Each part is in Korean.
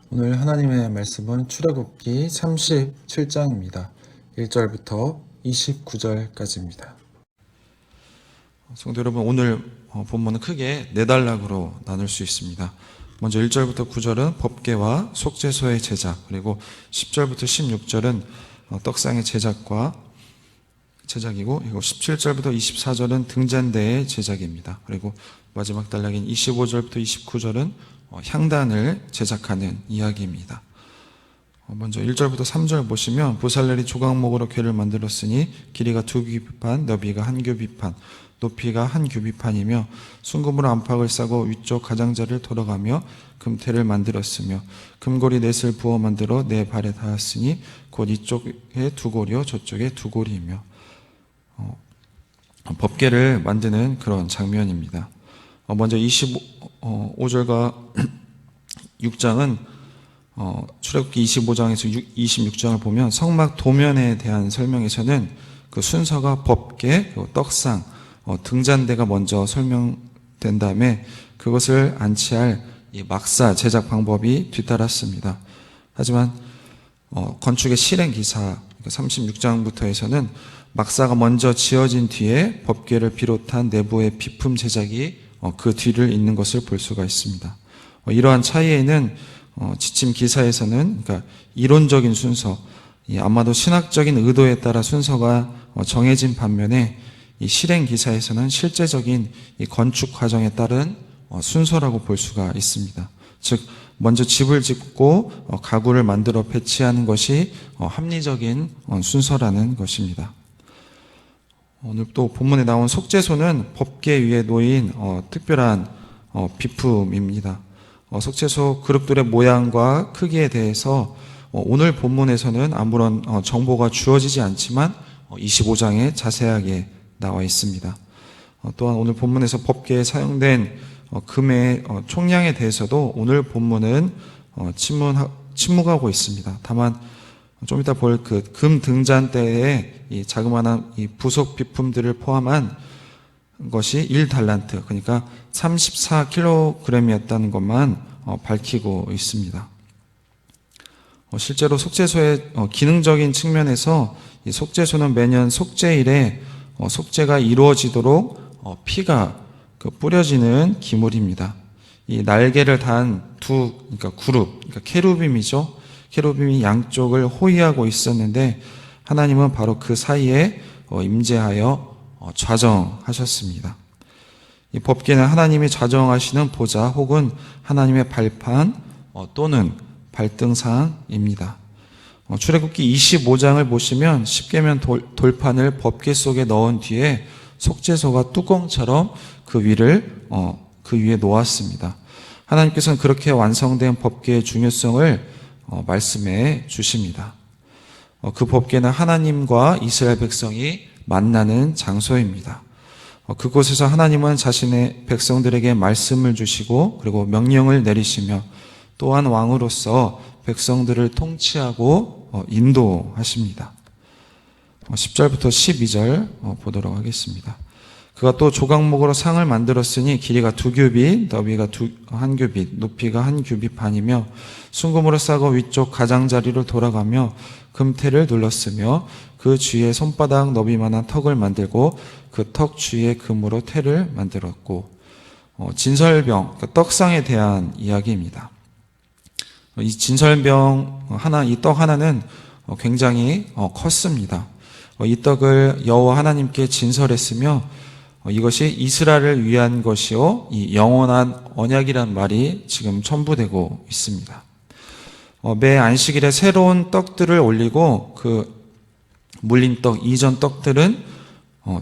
오늘 하나님의 말씀은 출애굽기 37장입니다. 1절부터 29절까지입니다. 성도 여러분, 오늘 본문은 크게 네 단락으로 나눌 수 있습니다. 먼저 1절부터 9절은 법궤와 속죄소의 제작, 그리고 10절부터 16절은 떡상의 제작이고, 그리고 17절부터 24절은 등잔대의 제작입니다. 그리고 마지막 단락인 25절부터 29절은 향단을 제작하는 이야기입니다. 먼저 1절부터 3절 보시면 보살렐이 조각목으로 궤를 만들었으니 길이가 2규빗판, 너비가 1규빗판, 높이가 1규빗판이며 순금으로 안팎을 싸고 위쪽 가장자리를 돌아가며 금태를 만들었으며 금고리 넷을 부어 만들어 네 발에 닿았으니 곧 이쪽에 두 고리요 저쪽에 두 고리이며 법궤를 만드는 그런 장면입니다. 먼저 25절과 6장은 출애굽기 25장에서 26장을 보면 성막 도면에 대한 설명에서는 그 순서가 법궤, 떡상, 등잔대가 먼저 설명된 다음에 그것을 안치할 이 막사 제작 방법이 뒤따랐습니다. 하지만 건축의 실행 기사 36장부터 해서는 막사가 먼저 지어진 뒤에 법궤를 비롯한 내부의 비품 제작이 그 뒤를 잇는 것을 볼 수가 있습니다. 이러한 차이에는 지침 기사에서는 그러니까 이론적인 순서, 아마도 신학적인 의도에 따라 순서가 정해진 반면에 이 실행 기사에서는 실제적인 이 건축 과정에 따른 순서라고 볼 수가 있습니다. 즉 먼저 집을 짓고 가구를 만들어 배치하는 것이 합리적인 순서라는 것입니다. 오늘 또 본문에 나온 속죄소는 법궤 위에 놓인 특별한 비품입니다. 속죄소 그릇들의 모양과 크기에 대해서 오늘 본문에서는 아무런 정보가 주어지지 않지만 25장에 자세하게 나와 있습니다. 또한 오늘 본문에서 법궤에 사용된 금의 총량에 대해서도 오늘 본문은 침묵하고 있습니다. 다만 좀 이따 볼 그 금 등잔대에 이 자그마한 이 부속 비품들을 포함한 것이 1달란트, 그러니까 34kg이었다는 것만 밝히고 있습니다. 실제로 속죄소의 기능적인 측면에서 이 속죄소는 매년 속죄일에 속죄가 이루어지도록 피가 뿌려지는 기물입니다. 이 날개를 단 그러니까 그룹, 그러니까 케루빔이죠. 케루빔이 양쪽을 호위하고 있었는데 하나님은 바로 그 사이에 임재하여 좌정하셨습니다. 이 법궤는 하나님이 좌정하시는 보좌 혹은 하나님의 발판 또는 발등상입니다. 출애굽기 25장을 보시면 십계명 돌판을 법궤 속에 넣은 뒤에 속죄소가 뚜껑처럼 그 위에 놓았습니다. 하나님께서는 그렇게 완성된 법궤의 중요성을 말씀해 주십니다. 그 법궤는 하나님과 이스라엘 백성이 만나는 장소입니다. 그곳에서 하나님은 자신의 백성들에게 말씀을 주시고 그리고 명령을 내리시며 또한 왕으로서 백성들을 통치하고 인도하십니다. 10절부터 12절 보도록 하겠습니다. 그가 또 조각목으로 상을 만들었으니 길이가 2규빗, 너비가 1규빗, 높이가 1규빗반이며 순금으로 싸고 위쪽 가장자리로 돌아가며 금태를 눌렀으며 그 주위에 손바닥 너비만한 턱을 만들고 그 턱 주위에 금으로 태를 만들었고 진설병, 그러니까 떡상에 대한 이야기입니다. 이 진설병 하나, 이 떡 하나는 굉장히 컸습니다. 이 떡을 여호와 하나님께 진설했으며 이것이 이스라엘을 위한 것이요 이 영원한 언약이란 말이 지금 첨부되고 있습니다. 매 안식일에 새로운 떡들을 올리고 그 물린 떡, 이전 떡들은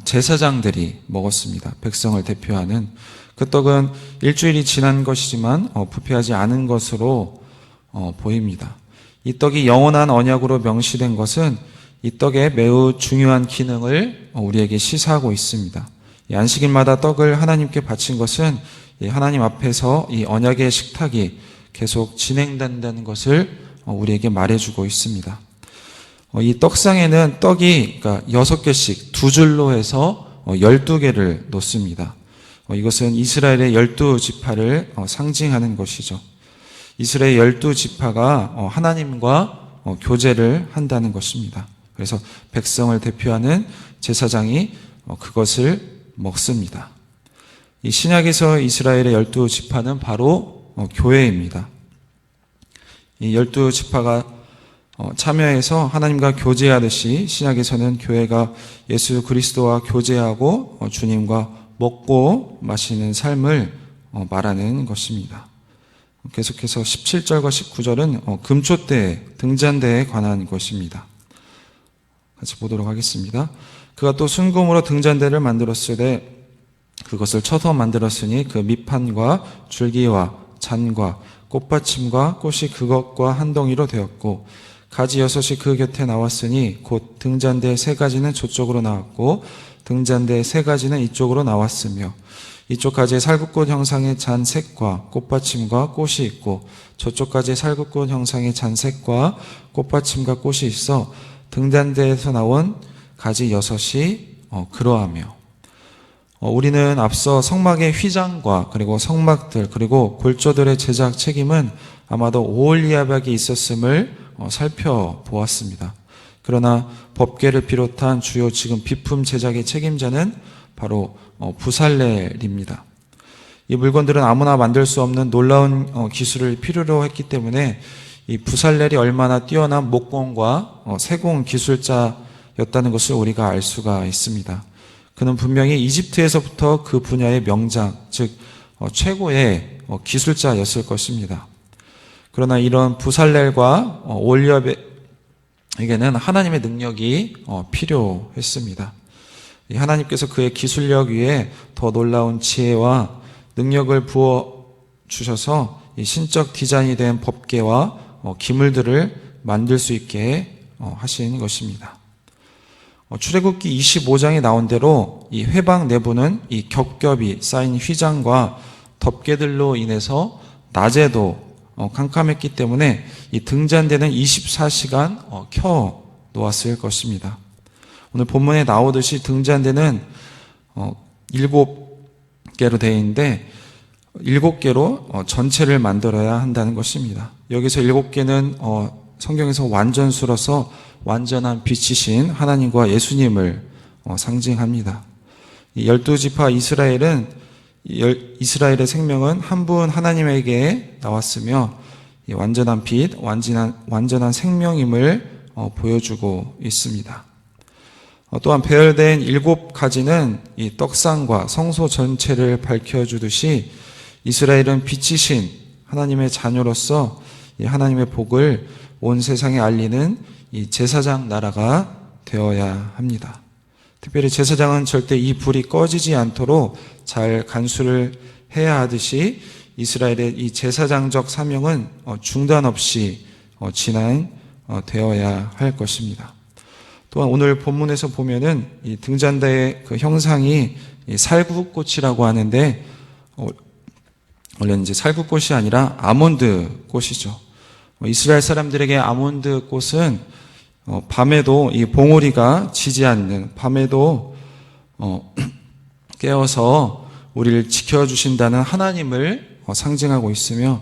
제사장들이 먹었습니다. 백성을 대표하는 그 떡은 일주일이 지난 것이지만 부패하지 않은 것으로 보입니다. 이 떡이 영원한 언약으로 명시된 것은 이 떡의 매우 중요한 기능을 우리에게 시사하고 있습니다. 이 안식일마다 떡을 하나님께 바친 것은 하나님 앞에서 이 언약의 식탁이 계속 진행된다는 것을 우리에게 말해주고 있습니다. 이 떡상에는 떡이 그러니까 6개씩 두 줄로 해서 12개를 놓습니다. 이것은 이스라엘의 12지파를 상징하는 것이죠. 이스라엘 12지파가 하나님과 교제를 한다는 것입니다. 그래서 백성을 대표하는 제사장이 그것을 먹습니다. 이 신약에서 이스라엘의 12지파는 바로 교회입니다. 이 12지파가 참여해서 하나님과 교제하듯이 신약에서는 교회가 예수 그리스도와 교제하고 주님과 먹고 마시는 삶을 말하는 것입니다. 계속해서 17절과 19절은 금초대, 등잔대에 관한 것입니다. 같이 보도록 하겠습니다. 그가 또 순금으로 등잔대를 만들었으되 그것을 쳐서 만들었으니 그 밑판과 줄기와 잔과 꽃받침과 꽃이 그것과 한 덩이로 되었고 가지 6이 그 곁에 나왔으니 곧 등잔대 3가지는 저쪽으로 나왔고 등잔대 3가지는 이쪽으로 나왔으며 이쪽 가지에 살구꽃 형상의 잔색과 꽃받침과 꽃이 있고 저쪽 가지에 살구꽃 형상의 잔색과 꽃받침과 꽃이 있어 등잔대에서 나온 가지 6이 그러하며 우리는 앞서 성막의 휘장과 그리고 성막들 그리고 골조들의 제작 책임은 아마도 오홀리압에 있었음을 살펴보았습니다. 그러나 법궤를 비롯한 주요 지금 비품 제작의 책임자는 바로 부살렐입니다. 이 물건들은 아무나 만들 수 없는 놀라운 기술을 필요로 했기 때문에 이 부살렐이 얼마나 뛰어난 목공과 세공 기술자였다는 것을 우리가 알 수가 있습니다. 그는 분명히 이집트에서부터 그 분야의 명장, 즉 최고의 기술자였을 것입니다. 그러나 이런 부살렐과 올리압에게는 하나님의 능력이 필요했습니다. 하나님께서 그의 기술력 위에 더 놀라운 지혜와 능력을 부어 주셔서 신적 디자인이 된 법궤와 기물들을 만들 수 있게 하신 것입니다. 출애굽기 25장에 나온 대로 이 회방 내부는 이 겹겹이 쌓인 휘장과 덮개들로 인해서 낮에도 캄캄했기 때문에 이 등잔대는 24시간 켜 놓았을 것입니다. 오늘 본문에 나오듯이 등잔대는 7개로 되어 있는데 7개로 전체를 만들어야 한다는 것입니다. 여기서 7개는 성경에서 완전수로서 완전한 빛이신 하나님과 예수님을 상징합니다. 12지파 이스라엘은 이스라엘의 생명은 한 분 하나님에게 나왔으며 완전한 빛, 완전한 생명임을 보여주고 있습니다. 또한 배열된 7가지는 이 떡상과 성소 전체를 밝혀주듯이 이스라엘은 빛이신 하나님의 자녀로서 이 하나님의 복을 온 세상에 알리는 이 제사장 나라가 되어야 합니다. 특별히 제사장은 절대 이 불이 꺼지지 않도록 잘 간수를 해야 하듯이 이스라엘의 이 제사장적 사명은 중단 없이 진행되어야 할 것입니다. 또한 오늘 본문에서 보면은 이 등잔대의 그 형상이 이 살구꽃이라고 하는데 원래는 이제 살구꽃이 아니라 아몬드 꽃이죠. 이스라엘 사람들에게 아몬드 꽃은 밤에도 이 봉우리가 지지 않는 밤에도 깨어서 우리를 지켜주신다는 하나님을 상징하고 있으며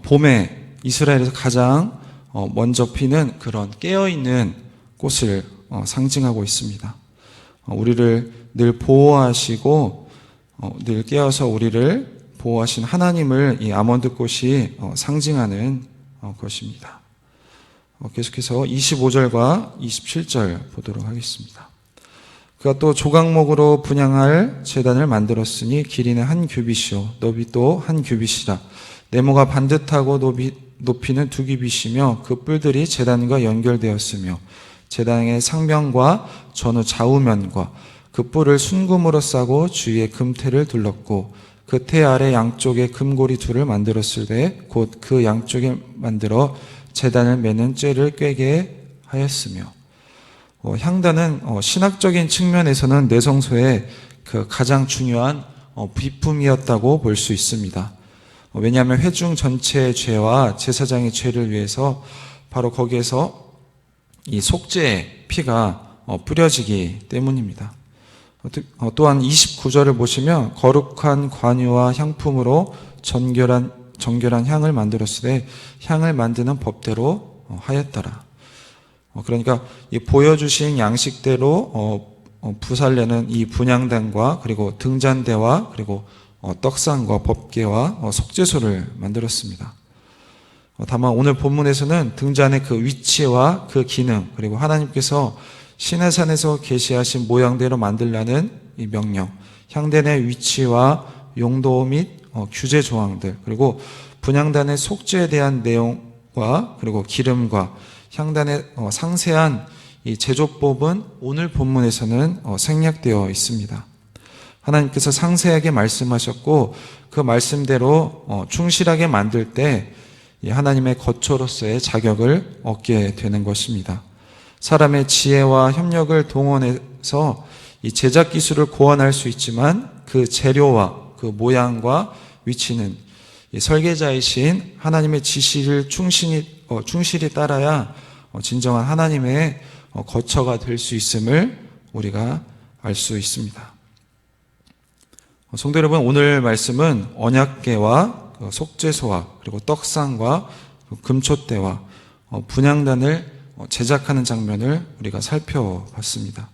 봄에 이스라엘에서 가장 먼저 피는 그런 깨어있는 꽃을 상징하고 있습니다. 우리를 늘 보호하시고 늘 깨어서 우리를 보호하신 하나님을 이 아몬드 꽃이 상징하는 것입니다. 계속해서 25절과 27절 보도록 하겠습니다. 그가 또 조각목으로 분향할 제단을 만들었으니 길이는 한 규빗이요 높이 또 한 규빗이라. 네모가 반듯하고 높이는 2규빗이며 그 뿔들이 제단과 연결되었으며 제단의 상면과 전후 좌우면과 그 뿔을 순금으로 싸고 주위에 금테를 둘렀고 그 테 아래 양쪽에 금고리 둘을 만들었을 때 곧 그 양쪽에 만들어 제단을 매는 쇠를 꿰게 하였으며 향단은 신학적인 측면에서는 내성소의 그 가장 중요한 비품이었다고 볼 수 있습니다. 왜냐하면 회중 전체의 죄와 제사장의 죄를 위해서 바로 거기에서 이 속죄의 피가 뿌려지기 때문입니다. 또한 29절을 보시면 거룩한 관유와 향품으로 정결한 정결한 향을 만들었으되 향을 만드는 법대로 하였더라. 그러니까 이 보여주신 양식대로 부살레는 이 분향단과 그리고 등잔대와 그리고 떡상과 법궤와 속죄소를 만들었습니다. 다만 오늘 본문에서는 등잔의 그 위치와 그 기능, 그리고 하나님께서 시내산에서 계시하신 모양대로 만들라는 이 명령, 향단의 위치와 용도 및 규제 조항들, 그리고 분향단의 속죄에 대한 내용과 그리고 기름과 향단의 상세한 이 제조법은 오늘 본문에서는 생략되어 있습니다. 하나님께서 상세하게 말씀하셨고 그 말씀대로 충실하게 만들 때 하나님의 거처로서의 자격을 얻게 되는 것입니다. 사람의 지혜와 협력을 동원해서 이 제작 기술을 고안할 수 있지만 그 재료와 그 모양과 위치는 이 설계자이신 하나님의 지시를 충실히 따라야 진정한 하나님의 거처가 될 수 있음을 우리가 알 수 있습니다. 성도 여러분, 오늘 말씀은 언약궤와 속죄소와 그리고 떡상과 금촛대와 분향단을 제작하는 장면을 우리가 살펴봤습니다.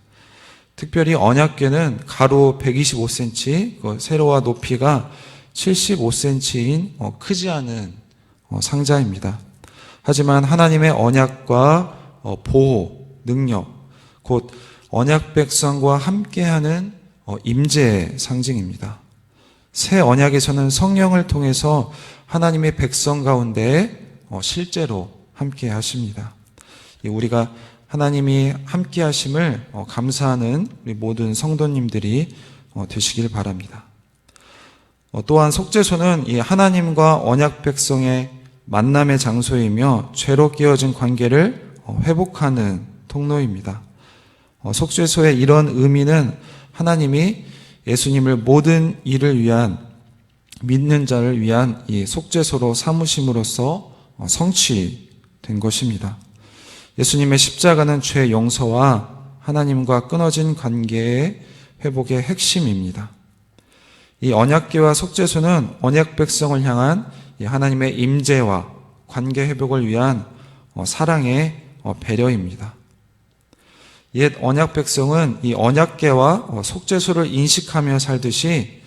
특별히 언약궤는 가로 125cm, 세로와 높이가 75cm인 크지 않은 상자입니다. 하지만 하나님의 언약과 보호, 능력, 곧 언약 백성과 함께하는 임재의 상징입니다. 새 언약에서는 성령을 통해서 하나님의 백성 가운데 실제로 함께 하십니다. 우리가 하나님이 함께 하심을 감사하는 우리 모든 성도님들이 되시길 바랍니다. 또한 속죄소는 이 하나님과 언약 백성의 만남의 장소이며 죄로 깨어진 관계를 회복하는 통로입니다. 속죄소의 이런 의미는 하나님이 예수님을 모든 일을 위한, 믿는 자를 위한 이 속죄소로 삼으심으로써 성취된 것입니다. 예수님의 십자가는 죄 용서와 하나님과 끊어진 관계의 회복의 핵심입니다. 이 언약궤와 속죄소는 언약 백성을 향한 하나님의 임재와 관계 회복을 위한 사랑의 배려입니다. 옛 언약 백성은 이 언약궤와 속죄소를 인식하며 살듯이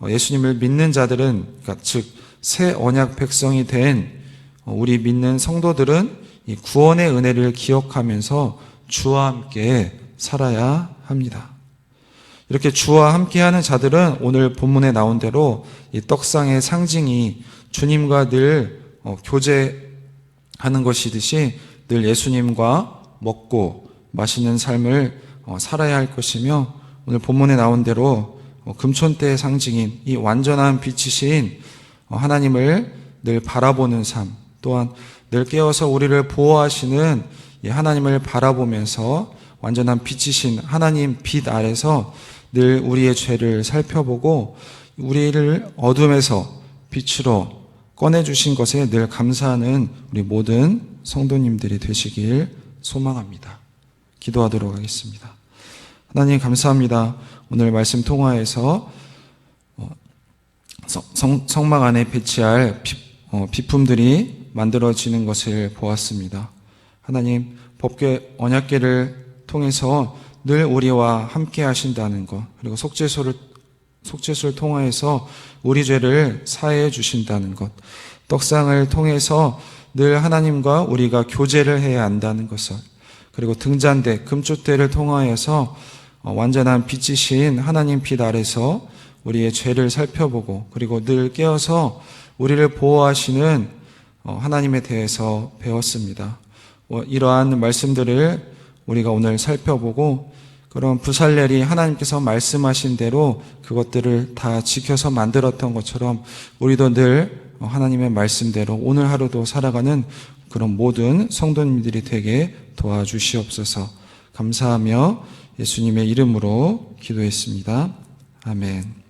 예수님을 믿는 자들은, 그러니까 즉 새 언약 백성이 된 우리 믿는 성도들은 이 구원의 은혜를 기억하면서 주와 함께 살아야 합니다. 이렇게 주와 함께하는 자들은 오늘 본문에 나온 대로 이 떡상의 상징이 주님과 늘 교제하는 것이듯이 늘 예수님과 먹고 마시는 삶을 살아야 할 것이며, 오늘 본문에 나온 대로 금촌대의 상징인 이 완전한 빛이신 하나님을 늘 바라보는 삶, 또한 늘 깨어서 우리를 보호하시는 이 하나님을 바라보면서 완전한 빛이신 하나님 빛 아래서 늘 우리의 죄를 살펴보고 우리를 어둠에서 빛으로 꺼내주신 것에 늘 감사하는 우리 모든 성도님들이 되시길 소망합니다. 기도하도록 하겠습니다. 하나님 감사합니다. 오늘 말씀 통화에서 성막 안에 배치할 비품들이 만들어지는 것을 보았습니다. 하나님, 법궤 언약궤를 통해서 늘 우리와 함께 하신다는 것, 그리고 속죄소를 통해서 우리 죄를 사해해 주신다는 것, 떡상을 통해서 늘 하나님과 우리가 교제를 해야 한다는 것을, 그리고 등잔대, 금촛대를 통하여서 완전한 빛이신 하나님 빛 아래서 우리의 죄를 살펴보고, 그리고 늘 깨어서 우리를 보호하시는 하나님에 대해서 배웠습니다. 이러한 말씀들을 우리가 오늘 살펴보고, 그런 부살렐이 하나님께서 말씀하신 대로 그것들을 다 지켜서 만들었던 것처럼 우리도 늘 하나님의 말씀대로 오늘 하루도 살아가는 그런 모든 성도님들이 되게 도와주시옵소서. 감사하며 예수님의 이름으로 기도했습니다. 아멘.